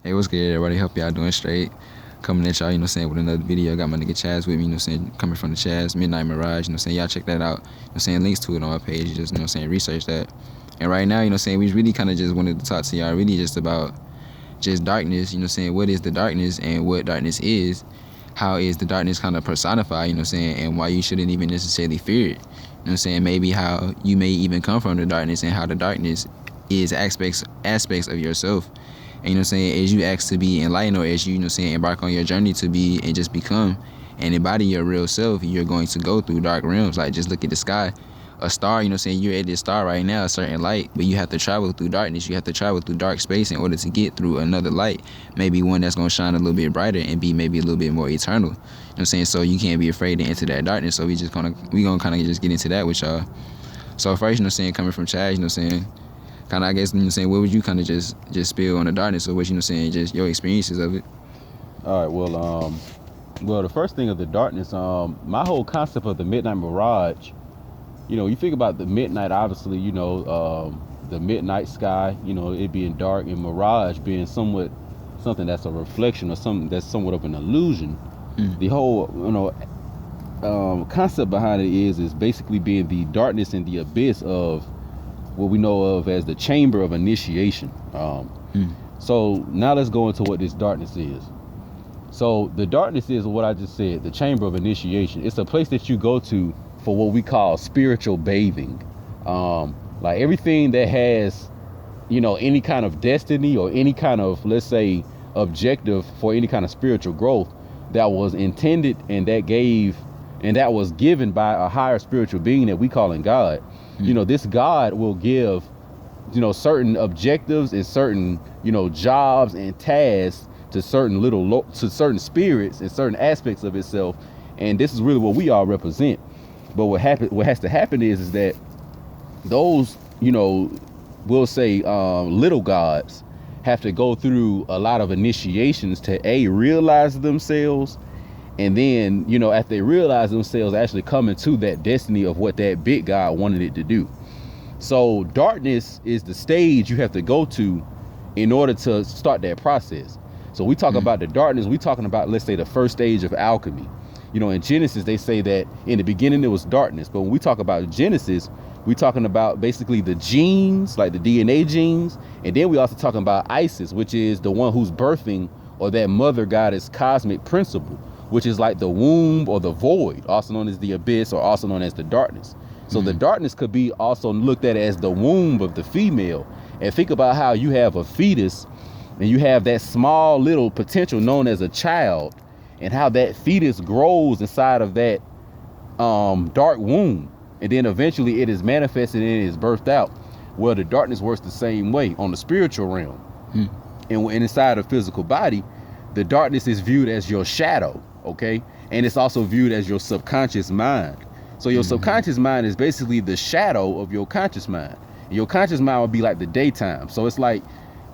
Hey, what's good, everybody? Hope y'all doing straight. Coming at y'all, with another video. Got my nigga Chaz with me, coming from the Chaz, Midnight Mirage, y'all check that out. Links to it on my page, just, research that. And right now, we really kind of just wanted to talk to y'all really just about just darkness, what is the darkness and what darkness is. How is the darkness kind of personified, and why you shouldn't even necessarily fear it. Maybe how you may even come from the darkness and how the darkness is aspects of yourself. And as you ask to be enlightened, or as you, embark on your journey to be and just become and embody your real self, you're going to go through dark realms. Like, just look at the sky. A star, you're at this star right now, a certain light, but you have to travel through darkness. You have to travel through dark space in order to get through another light. Maybe one that's going to shine a little bit brighter and be maybe a little bit more eternal. So you can't be afraid to enter that darkness. So we gonna kind of just get into that with y'all. So first, coming from Chaz, kind of, I guess, what would you kind of just spill on the darkness, or what, just your experiences of it? All right, well, the first thing of the darkness, my whole concept of the midnight mirage, you think about the midnight, obviously, the midnight sky, it being dark, and mirage being something that's a reflection, or something that's somewhat of an illusion. The whole, concept behind it is basically being the darkness and the abyss of what we know of as the chamber of initiation. So now let's go into what this darkness is. So the darkness is what I just said, the chamber of initiation. It's a place that you go to for what we call spiritual bathing. Like everything that has, any kind of destiny or any kind of, let's say, objective for any kind of spiritual growth that was intended and that was given by a higher spiritual being that we call in God. This God will give, certain objectives and certain, jobs and tasks to certain spirits and certain aspects of itself. And this is really what we all represent. But what has to happen is that those, we'll say, little gods have to go through a lot of initiations to realize themselves. And then, after they realize themselves, actually come into that destiny of what that big God wanted it to do. So darkness is the stage you have to go to in order to start that process. So we talk about the darkness, we talking about, let's say, the first stage of alchemy. In Genesis, they say that in the beginning there was darkness. But when we talk about Genesis, we talking about basically the genes, like the DNA genes. And then we also talking about Isis, which is the one who's birthing, or that mother goddess cosmic principle, which is like the womb or the void, also known as the abyss, or also known as the darkness. So the darkness could be also looked at as the womb of the female. And think about how you have a fetus and you have that small little potential known as a child, and how that fetus grows inside of that dark womb. And then eventually it is manifested and it is birthed out. Well, the darkness works the same way on the spiritual realm. And inside a physical body, the darkness is viewed as your shadow, okay? And it's also viewed as your subconscious mind. So your subconscious mind is basically the shadow of your conscious mind. And your conscious mind would be like the daytime. So it's like,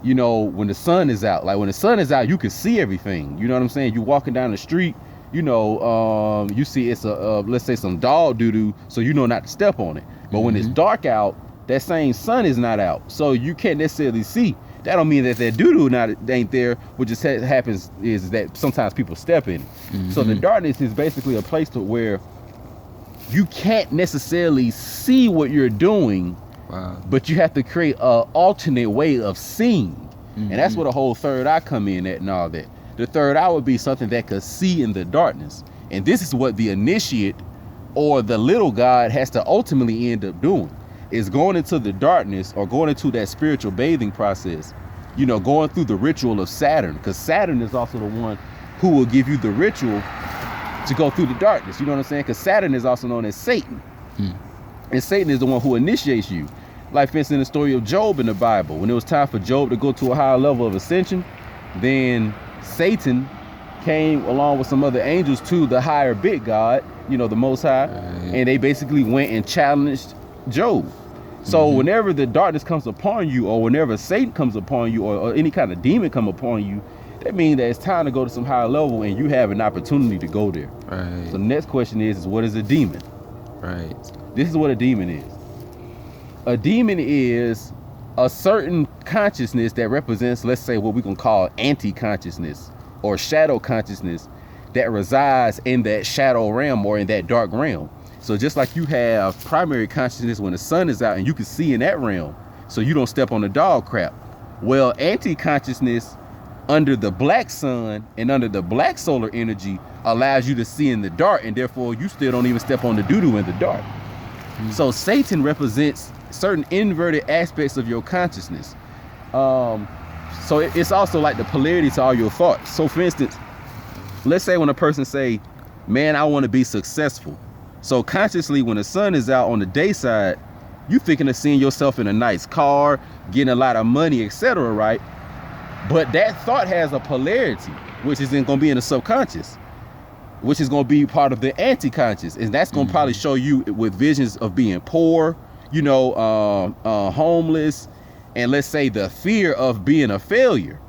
when the sun is out, you can see everything. You know what I'm saying? You're walking down the street, you see it's let's say some dog doo-doo, so you know not to step on it. But when it's dark out, that same sun is not out, so you can't necessarily see. That don't mean that doo-doo ain't there. What just happens is that sometimes people step in it. So the darkness is basically a place to where you can't necessarily see what you're doing. Wow. But you have to create an alternate way of seeing. And that's where the whole third eye come in at and all that. The third eye would be something that could see in the darkness. And this is what the initiate or the little God has to ultimately end up doing, is going into the darkness, or going into that spiritual bathing process, going through the ritual of Saturn, because Saturn is also the one who will give you the ritual to go through the darkness. You know what I'm saying? Because Saturn is also known as Satan. And Satan is the one who initiates you. Like, for instance, the story of Job in the Bible, when it was time for Job to go to a higher level of ascension, then Satan came along with some other angels to the higher big God, the Most High, and they basically went and challenged Job. So whenever the darkness comes upon you, or whenever Satan comes upon you, or any kind of demon come upon you, that means that it's time to go to some higher level, and you have an opportunity to go there. Right. So the next question is what is a demon? Right. This is what a demon is. A demon is a certain consciousness that represents, let's say, what we can call anti-consciousness or shadow consciousness that resides in that shadow realm or in that dark realm. So just like you have primary consciousness when the sun is out and you can see in that realm, so you don't step on the dog crap. Well, anti-consciousness under the black sun and under the black solar energy allows you to see in the dark, and therefore you still don't even step on the doo-doo in the dark. So Satan represents certain inverted aspects of your consciousness. So it's also like the polarity to all your thoughts. So for instance, let's say when a person say, man, I want to be successful. So consciously, when the sun is out on the day side, you thinking of seeing yourself in a nice car, getting a lot of money, etc., right? But that thought has a polarity, which is going to be in the subconscious, which is going to be part of the anti-conscious. And that's going to probably show you with visions of being poor, homeless, and let's say the fear of being a failure.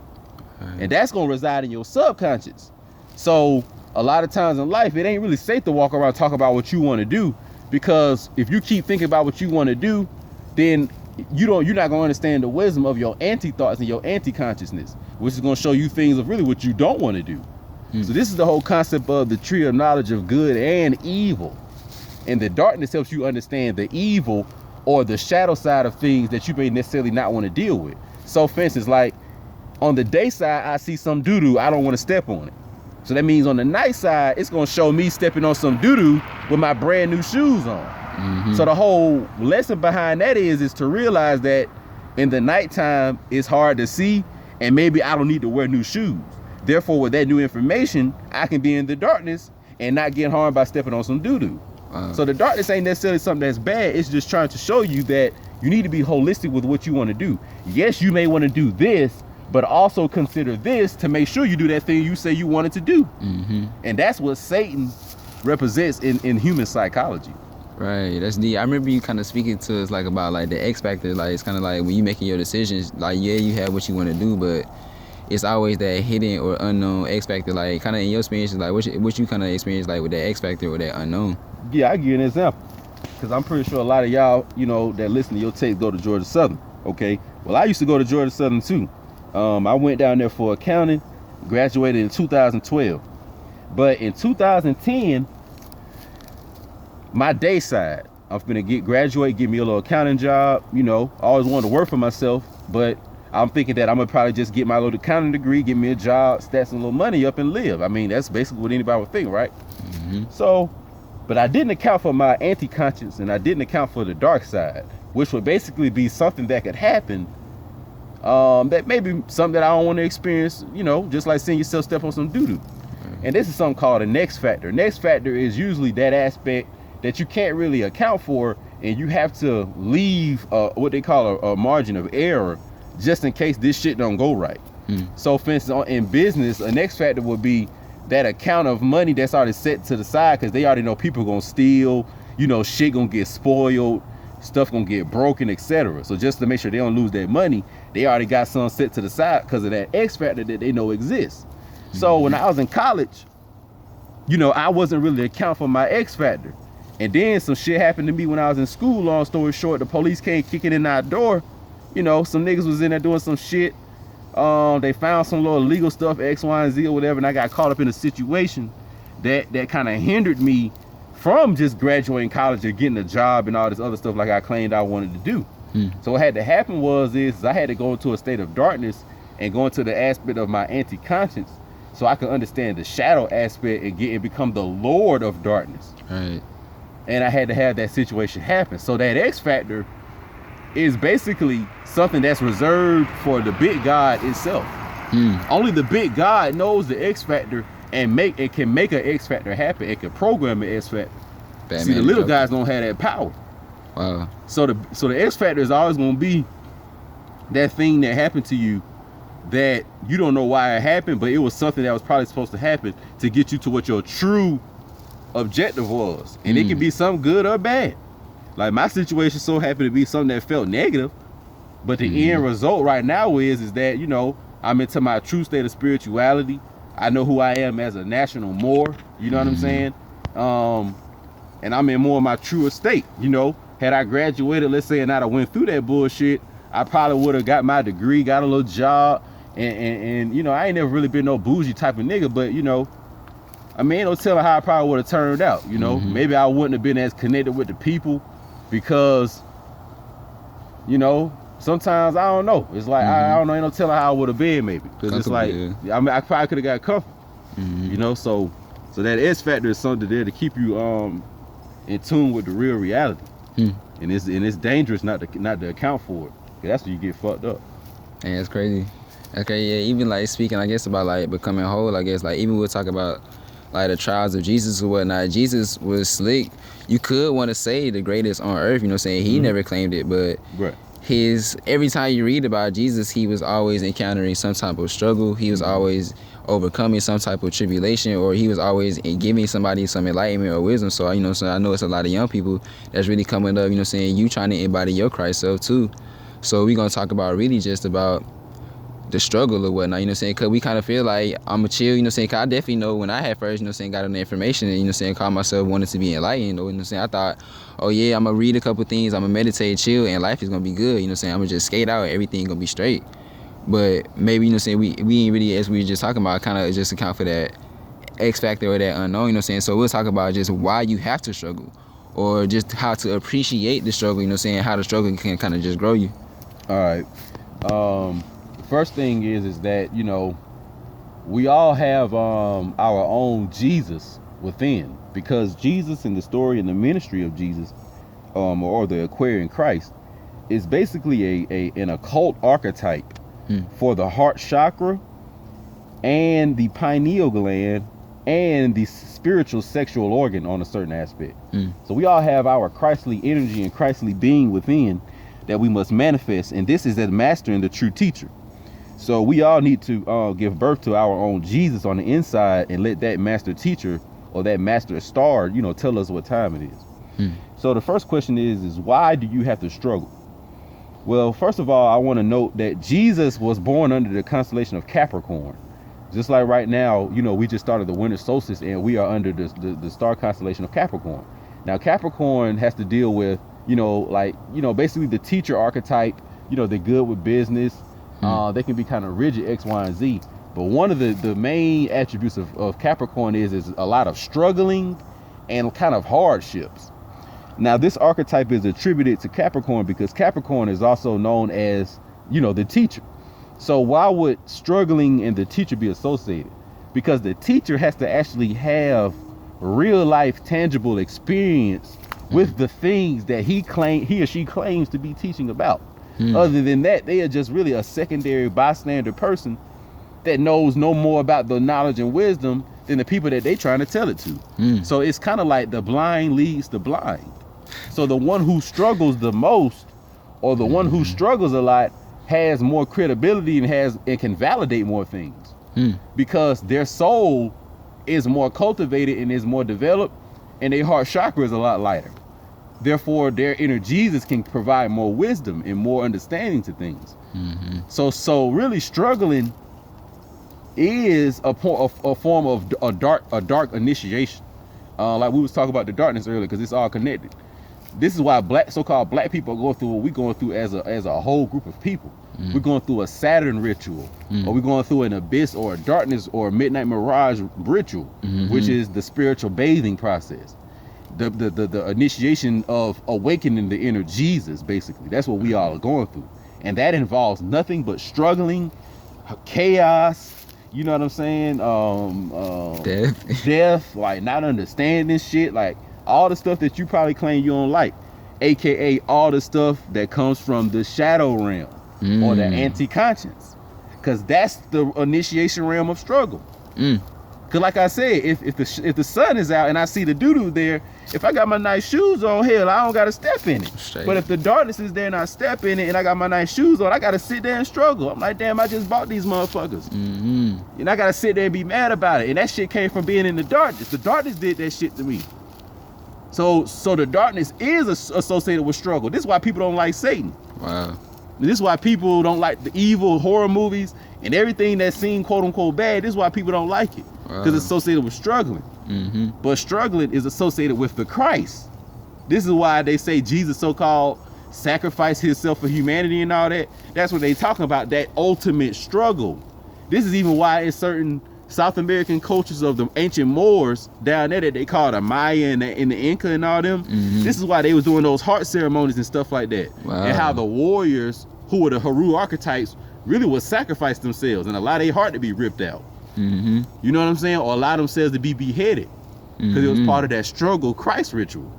And that's going to reside in your subconscious. So a lot of times in life, it ain't really safe to walk around talk about what you want to do, because if you keep thinking about what you want to do, then you're not going to understand the wisdom of your anti-thoughts and your anti-consciousness, which is going to show you things of really what you don't want to do. So this is the whole concept of the tree of knowledge of good and evil. And the darkness helps you understand the evil or the shadow side of things that you may necessarily not want to deal with. So for instance, like on the day side, I see some doo-doo, I don't want to step on it. So that means on the night side, it's going to show me stepping on some doo-doo with my brand new shoes on. So the whole lesson behind that is to realize that in the nighttime, it's hard to see, and maybe I don't need to wear new shoes. Therefore, with that new information, I can be in the darkness and not get harmed by stepping on some doo-doo. So the darkness ain't necessarily something that's bad. It's just trying to show you that you need to be holistic with what you want to do. Yes, you may want to do this, but also consider this to make sure you do that thing you say you wanted to do. And that's what Satan represents in human psychology. Right, that's deep. I remember you kind of speaking to us like about like the X factor. Like it's kind of like when you making your decisions, like yeah, you have what you want to do, but it's always that hidden or unknown X factor. Like kind of in your experience, like what you kind of experience like with that X factor or that unknown. Yeah, I give you an example, because I'm pretty sure a lot of y'all, that listen to your tapes go to Georgia Southern. Okay, well I used to go to Georgia Southern too. I went down there for accounting, graduated in 2012. But in 2010, my day side, I'm finna graduate, give me a little accounting job. I always wanted to work for myself, but I'm thinking that I'm gonna probably just get my little accounting degree, get me a job, stack some little money up and live. I mean, that's basically what anybody would think, right? So, but I didn't account for my anti-conscious, and I didn't account for the dark side, which would basically be something that could happen. That may be something that I don't want to experience, just like seeing yourself step on some doo-doo. And this is something called a next factor. Next factor is usually that aspect that you can't really account for, and you have to leave what they call a margin of error just in case this shit don't go right. So for instance, in business, a next factor would be that account of money that's already set to the side, because they already know people gonna steal, shit gonna get spoiled, stuff gonna get broken, etc. So just to make sure they don't lose their money, they already got some set to the side because of that X factor that they know exists. So when I was in college, I wasn't really account for my X factor. And then some shit happened to me when I was in school. Long story short, the police came kicking in our door. Some niggas was in there doing some shit. They found some little illegal stuff, X, Y, and Z or whatever, and I got caught up in a situation that kind of hindered me from just graduating college and getting a job and all this other stuff like I claimed I wanted to do. So what had to happen was I had to go into a state of darkness and go into the aspect of my anti-conscience so I could understand the shadow aspect and become the Lord of darkness. Right. And I had to have that situation happen. So that X factor is basically something that's reserved for the big God itself. Only the big God knows the X factor and can make an X factor happen. It can program an X factor. See, the little guys don't have that power. Wow. So the X factor is always going to be that thing that happened to you that you don't know why it happened, but it was something that was probably supposed to happen to get you to what your true objective was. And it can be something good or bad. Like my situation so happened to be something that felt negative, but the end result right now is that, I'm into my true state of spirituality. I know who I am as a national Moor, you know what I'm saying? And I'm in more of my truer state, Had I graduated, let's say, and I'd have went through that bullshit, I probably would have got my degree, got a little job, and you know, I ain't never really been no bougie type of nigga, but you know, I mean, ain't no telling how I probably would have turned out, you know. Maybe I wouldn't have been as connected with the people because, you know, sometimes I don't know. It's like I don't know, ain't no telling how I would have been maybe. Because it's like, I mean, I probably could have got comfortable. You know, so that X factor is something there to keep you in tune with the real reality. And it's dangerous not to account for it. Cause that's when you get fucked up. And it's crazy. Okay, yeah, even like speaking, I guess, about like becoming whole, I guess, like even we'll talk about like the trials of Jesus or whatnot. Jesus was slick. You could want to say the greatest on earth, you know what I'm saying? He never claimed it, but every time you read about Jesus, he was always encountering some type of struggle. He was always overcoming some type of tribulation, or he was always giving somebody some enlightenment or wisdom. So, you know, so I know it's a lot of young people that's really coming up, you know what I'm saying? You trying to embody your Christ self too. So we're going to talk about really just about the struggle or whatnot, you know what I'm saying? Because we kind of feel like I'm a chill, you know what I'm saying? Because I definitely know when I had first, you know what I'm saying, got on the information and, you know what I'm saying, called myself wanted to be enlightened, you know what I'm saying? I thought, oh yeah, I'm going to read a couple things, I'm going to meditate, chill, and life is going to be good, you know what I'm saying? I'm going to just skate out, everything going to be straight. But maybe, you know what I'm saying, we ain't really, as we were just talking about, kind of just account for that X factor or that unknown, you know what I'm saying? So we'll talk about just why you have to struggle, or just how to appreciate the struggle, you know what I'm saying? How the struggle can kind of just grow you. All right. First thing is that, you know, we all have our own Jesus within, because Jesus and the story and the ministry of Jesus, or the acquiring Christ, is basically an occult archetype for the heart chakra and the pineal gland and the spiritual sexual organ on a certain aspect. So we all have our Christly energy and Christly being within that we must manifest, and this is as master and the true teacher. So we all need to give birth to our own Jesus on the inside and let that master teacher or that master star, you know, tell us what time it is. So the first question is why do you have to struggle? Well, first of all, I want to note that Jesus was born under the constellation of Capricorn. Just like right now, you know, we just started the winter solstice and we are under the star constellation of Capricorn. Now, Capricorn has to deal with, you know, like, you know, basically the teacher archetype. You know, they're good with business. They can be kind of rigid, X, Y, and Z. But one of the main attributes of Capricorn is a lot of struggling and kind of hardships. Now, this archetype is attributed to Capricorn because Capricorn is also known as, you know, the teacher. So why would struggling and the teacher be associated? Because the teacher has to actually have real life, tangible experience with the things that he or she claims to be teaching about. Other than that, they are just really a secondary bystander person that knows no more about the knowledge and wisdom than the people that they trying to tell it to. So it's kind of like the blind leads the blind. So the one who struggles the most, or the one who struggles a lot, has more credibility and can validate more things because their soul is more cultivated and is more developed, and their heart chakra is a lot lighter. Therefore, their inner Jesus can provide more wisdom and more understanding to things. So really struggling is a form of a dark initiation. Like we was talking about the darkness earlier, because it's all connected. This is why so-called black people are going through what we're going through as a whole group of people. We're going through a Saturn ritual, or we're going through an abyss or a darkness or a midnight mirage ritual, which is the spiritual bathing process. The initiation of awakening the inner Jesus, basically. That's what we all are going through. And that involves nothing but struggling, chaos, you know what I'm saying? Death, like not understanding shit, like all the stuff that you probably claim you don't like, aka all the stuff that comes from the shadow realm or the anti-conscience, because that's the initiation realm of struggle. Because like I said, if the sun is out and I see the doo-doo there, if I got my nice shoes on, hell, I don't got to step in it. Straight. But if the darkness is there and I step in it and I got my nice shoes on, I got to sit there and struggle. I'm like, damn, I just bought these motherfuckers. And I got to sit there and be mad about it. And that shit came from being in the darkness. The darkness did that shit to me. So the darkness is associated with struggle. This is why people don't like Satan. Wow. This is why people don't like the evil horror movies and everything that's seen quote unquote bad. This is why people don't like it, because it's associated with struggling. But struggling is associated with the Christ. This is why they say Jesus so-called sacrifice himself for humanity and all that. That's what they talking about, that ultimate struggle. This is even why in certain South American cultures of the ancient Moors down there that they call the Maya and the Inca and all them, this is why they was doing those heart ceremonies and stuff like that. Wow. And how the warriors, who were the Haru archetypes, really would sacrifice themselves and allow their heart to be ripped out. You know what I'm saying? Or allow themselves to be beheaded. Because it was part of that struggle Christ ritual.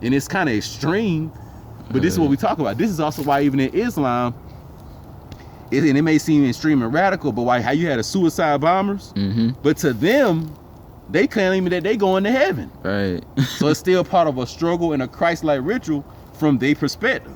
And it's kind of extreme, but this is what we talk about. This is also why even in Islam, and it may seem extreme and radical, but why how you had a suicide bombers, but to them, they claim that they going to heaven. Right. So it's still part of a struggle and a Christ-like ritual from their perspective.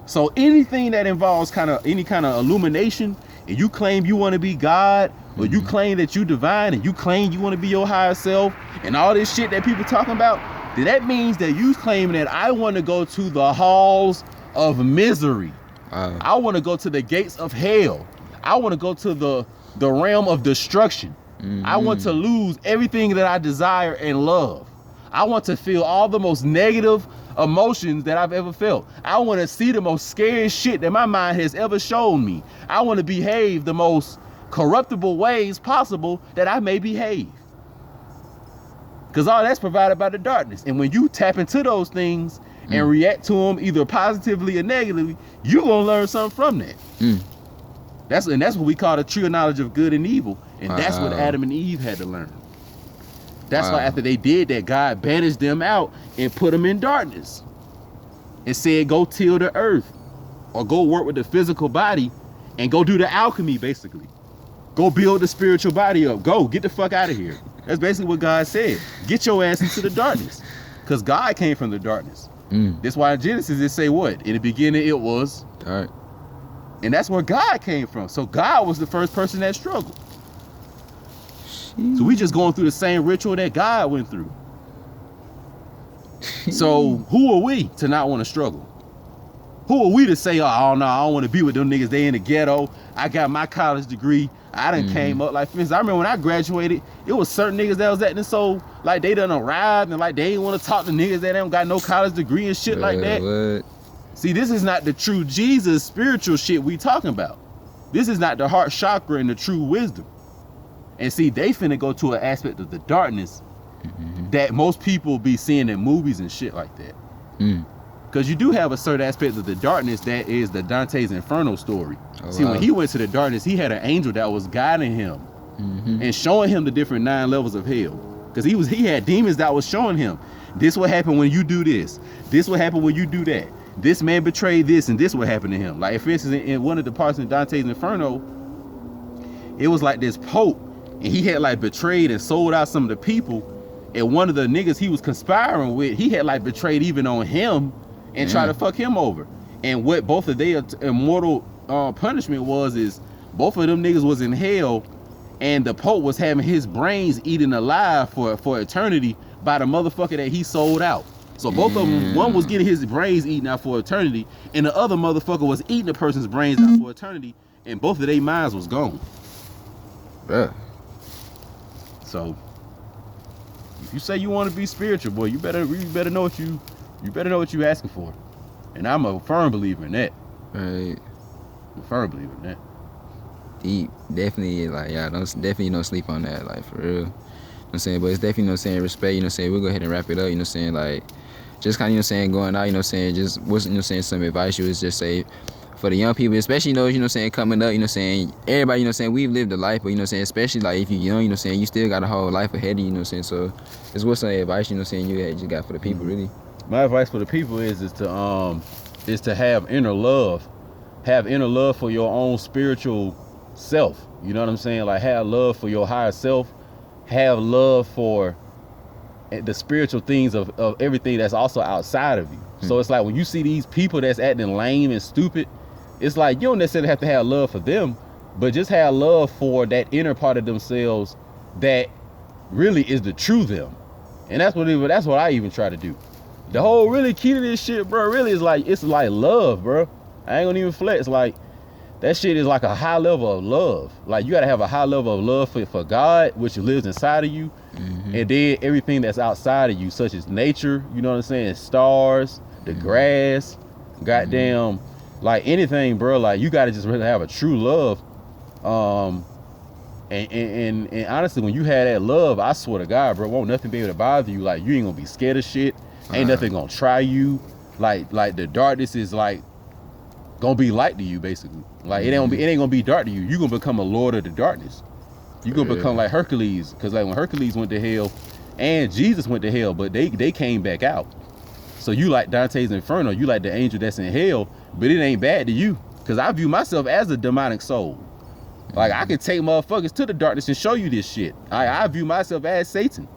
So anything that involves any kind of illumination, and you claim you want to be God, or you claim that you divine, and you claim you want to be your higher self, and all this shit that people talking about, then that means that you claim that I want to go to the halls of misery. I want to go to the gates of hell. I want to go to the realm of destruction. I want to lose everything that I desire and love. I want to feel all the most negative emotions that I've ever felt. I want to see the most scary shit that my mind has ever shown me. I want to behave the most corruptible ways possible that I may behave. Because all that's provided by the darkness. And when you tap into those things and react to them either positively or negatively, you're going to learn something from that. That's what we call the tree of knowledge of good and evil. And that's what Adam and Eve had to learn. That's why after they did that, God banished them out and put them in darkness. And said, go till the earth. Or go work with the physical body and go do the alchemy, basically. Go build the spiritual body up. Go, get the fuck out of here. That's basically what God said. Get your ass into the darkness. Because God came from the darkness. That's why in Genesis it say what? In the beginning it was dark. And that's where God came from. So God was the first person that struggled. So we just going through the same ritual that God went through. So who are we to not want to struggle? Who are we to say, oh no, I don't want to be with them niggas, they in the ghetto, I got my college degree, I done came up. Like, for instance, I remember when I graduated, it was certain niggas that was acting so like they done arrived and like they ain't want to talk to niggas that ain't got no college degree and shit like that. What? See, this is not the true Jesus spiritual shit we talking about. This is not the heart chakra and the true wisdom. And see, they finna go to an aspect of the darkness that most people be seeing in movies and shit like that. Because you do have a certain aspect of the darkness that is the Dante's Inferno story. See, when he went to the darkness, he had an angel that was guiding him and showing him the different 9 levels of hell. Because he had demons that was showing him, this what happened when you do this. This what happened when you do that. This man betrayed this and this what happened to him. Like, for instance, in one of the parts in Dante's Inferno, it was like this Pope, and he had like betrayed and sold out some of the people. And one of the niggas he was conspiring with, he had like betrayed even on him and tried to fuck him over. And what both of their immortal punishment was is both of them niggas was in hell, and the Pope was having his brains eaten alive for eternity by the motherfucker that he sold out. So both of them, one was getting his brains eaten out for eternity, and the other motherfucker was eating the person's brains out for eternity, and both of their minds was gone. Bruh. So if you say you want to be spiritual, boy, you better know what you better know what you asking for. And I'm a firm believer in that. Right. I'm a firm believer in that. Deep. Definitely, like, yeah, don't sleep on that, like, for real. You know what I'm saying? But it's definitely, you know what I'm saying, respect, you know what I'm saying, we'll go ahead and wrap it up, you know what I'm saying, like, just kind of, you know what I'm saying, going out, you know what I'm saying, just, what's, you know what I'm saying, some advice you would just say for the young people, especially those, you know what I'm saying, coming up, you know what I'm saying, everybody, you know what I'm saying, we've lived a life, but, you know what I'm saying, especially, like, if you're young, you know what I'm saying, you still got a whole life ahead of you, you know what I'm saying, so, it's what's some advice, you know what I'm saying, you just got for the people, really? My advice for the people is to have inner love. Have inner love for your own spiritual self. You know what I'm saying? Like, have love for your higher self. Have love for the spiritual things of everything that's also outside of you. So it's like when you see these people that's acting lame and stupid, it's like you don't necessarily have to have love for them, but just have love for that inner part of themselves that really is the true them. And that's what I even try to do. The whole really key to this shit, bro, really is like, it's like love, bro. I ain't gonna even flex. Like, that shit is like a high level of love. Like, you gotta have a high level of love for God, which lives inside of you. And then everything that's outside of you, such as nature, you know what I'm saying? Stars, the grass, Goddamn, like anything, bro. Like you gotta just really have a true love. And honestly, when you have that love, I swear to God, bro, won't nothing be able to bother you. Like you ain't gonna be scared of shit. Ain't nothing gonna try you. Like the darkness is like gonna be light to you, basically. Like it ain't gonna be dark to you. You gonna become a lord of the darkness. You gonna become like Hercules, because like when Hercules went to hell, and Jesus went to hell, but they came back out. So you like Dante's Inferno, you like the angel that's in hell, but it ain't bad to you, because I view myself as a demonic soul. Like I can take motherfuckers to the darkness and show you this shit. I view myself as Satan,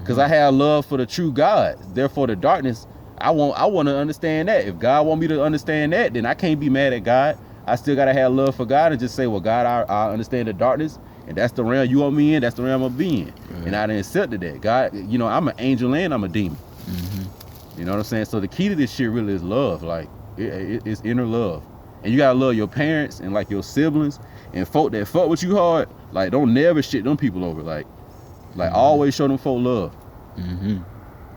because I have love for the true God. Therefore, the darkness, I want to understand that. If God want me to understand that, then I can't be mad at God. I still gotta have love for God and just say, well, God, I understand the darkness, and that's the realm you want me in. That's the realm I'm being, and I done accepted that. God, you know, I'm an angel and I'm a demon. You know what I'm saying? So the key to this shit really is love. Like it's inner love, and you gotta love your parents and like your siblings and folk that fuck with you hard. Like don't never shit them people over. Like always show them folk love.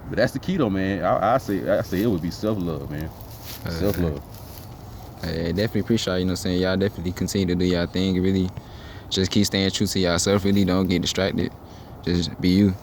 But that's the key though, man. I say it would be self-love, man. Self-love. I definitely appreciate, you know what I'm saying, y'all definitely continue to do y'all thing. Really just keep staying true to yourself. Really don't get distracted. Just be you.